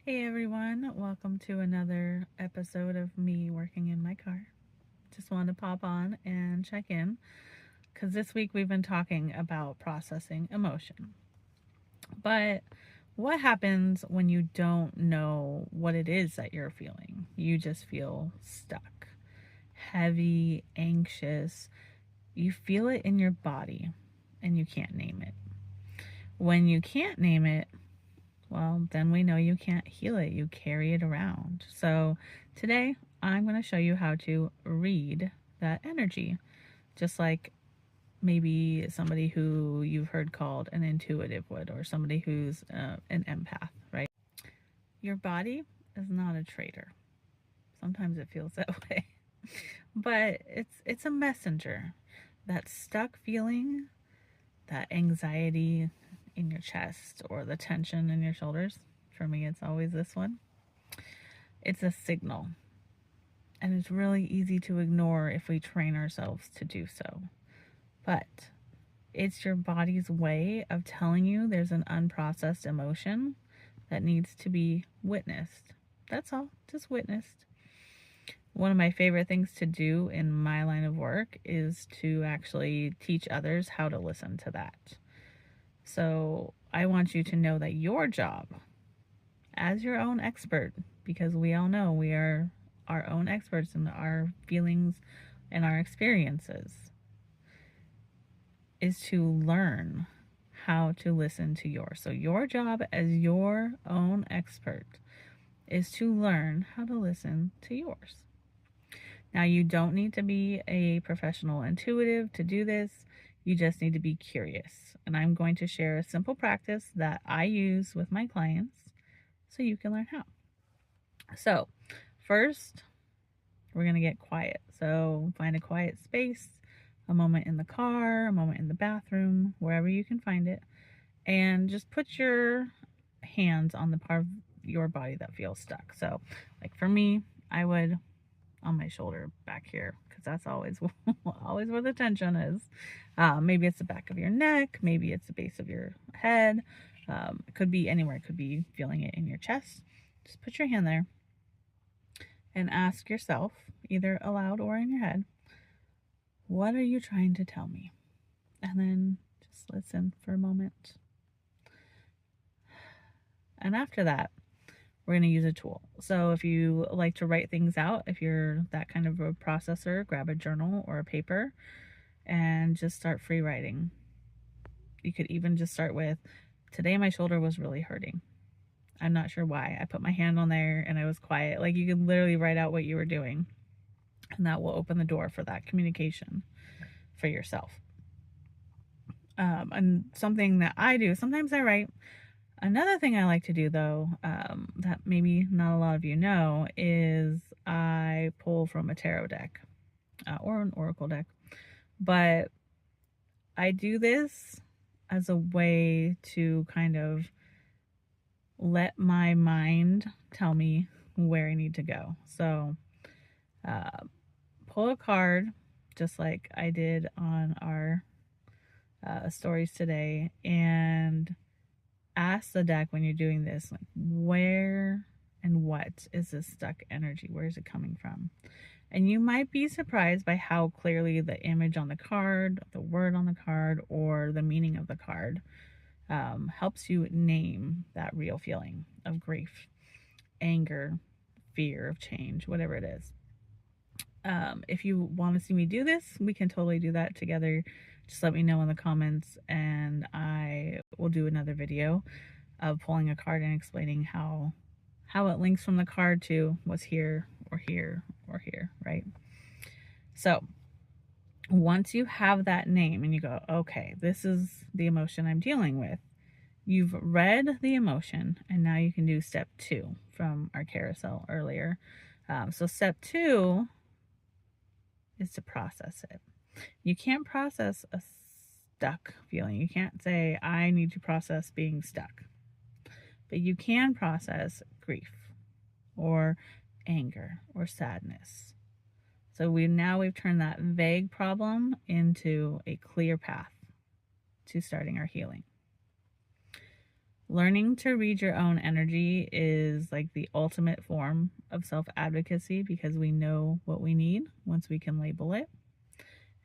Hey everyone, welcome to another episode of me working in my car. Just wanted to pop on and check in because this week we've been talking about processing emotion. But what happens when you don't know what it is that you're feeling? You just feel stuck, heavy, anxious. You feel it in your body and you can't name it. When you can't name it, well, then we know you can't heal it. You carry it around. So today I'm going to show you how to read that energy, just like maybe somebody who you've heard called an intuitive would, or somebody who's an empath, right? Your body is not a traitor. Sometimes it feels that way, but it's a messenger. That stuck feeling, that anxiety in your chest, or the tension in your shoulders. For me, it's always this one. It's a signal, and it's really easy to ignore if we train ourselves to do so. But it's your body's way of telling you there's an unprocessed emotion that needs to be witnessed. That's all, just witnessed. One of my favorite things to do in my line of work is to actually teach others how to listen to that. So I want you to know that your job as your own expert, because we all know we are our own experts in our feelings and our experiences, is to learn how to listen to yours. So your job as your own expert is to learn how to listen to yours. Now, you don't need to be a professional intuitive to do this. You just need to be curious. And I'm going to share a simple practice that I use with my clients so you can learn how. So, first, we're going to get quiet. So, find a quiet space, a moment in the car, a moment in the bathroom, wherever you can find it, and just put your hands on the part of your body that feels stuck. So, like for me, I would on my shoulder back here because that's always always where the tension is. Maybe it's the back of your neck, maybe it's the base of your head. It could be anywhere. It could be feeling it in your chest. Just put your hand there and ask yourself, either aloud or in your head, what are you trying to tell me? And then just listen for a moment. And after that, we're going to use a tool. So if you like to write things out, if you're that kind of a processor, grab a journal or a paper and just start free writing. You could even just start with, today my shoulder was really hurting. I'm not sure why. I put my hand on there and I was quiet. Like, you can literally write out what you were doing, and that will open the door for that communication for yourself. And something that I do, sometimes I write. Another thing I like to do, though, that maybe not a lot of you know, is I pull from a tarot deck or an oracle deck. But I do this as a way to kind of let my mind tell me where I need to go. So pull a card, just like I did on our stories today, and ask the deck when you're doing this, like, where and what is this stuck energy? Where is it coming from? And you might be surprised by how clearly the image on the card, the word on the card, or the meaning of the card helps you name that real feeling of grief, anger, fear of change, whatever it is. If you want to see me do this, we can totally do that together. Just let me know in the comments and I will do another video of pulling a card and explaining how it links from the card to what's here or here or here, right? So once you have that name and you go, okay, this is the emotion I'm dealing with, you've read the emotion, and now you can do step 2 from our carousel earlier. So step 2 is to process it. You can't process a stuck feeling. You can't say, I need to process being stuck. But you can process grief or anger or sadness. So we've turned that vague problem into a clear path to starting our healing. Learning to read your own energy is like the ultimate form of self-advocacy because we know what we need once we can label it.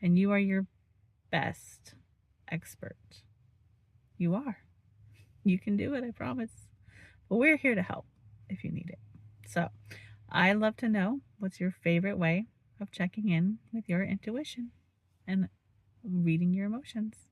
And you are your best expert. You are. You can do it, I promise. But we're here to help if you need it. So I love to know what's your favorite way of checking in with your intuition and reading your emotions.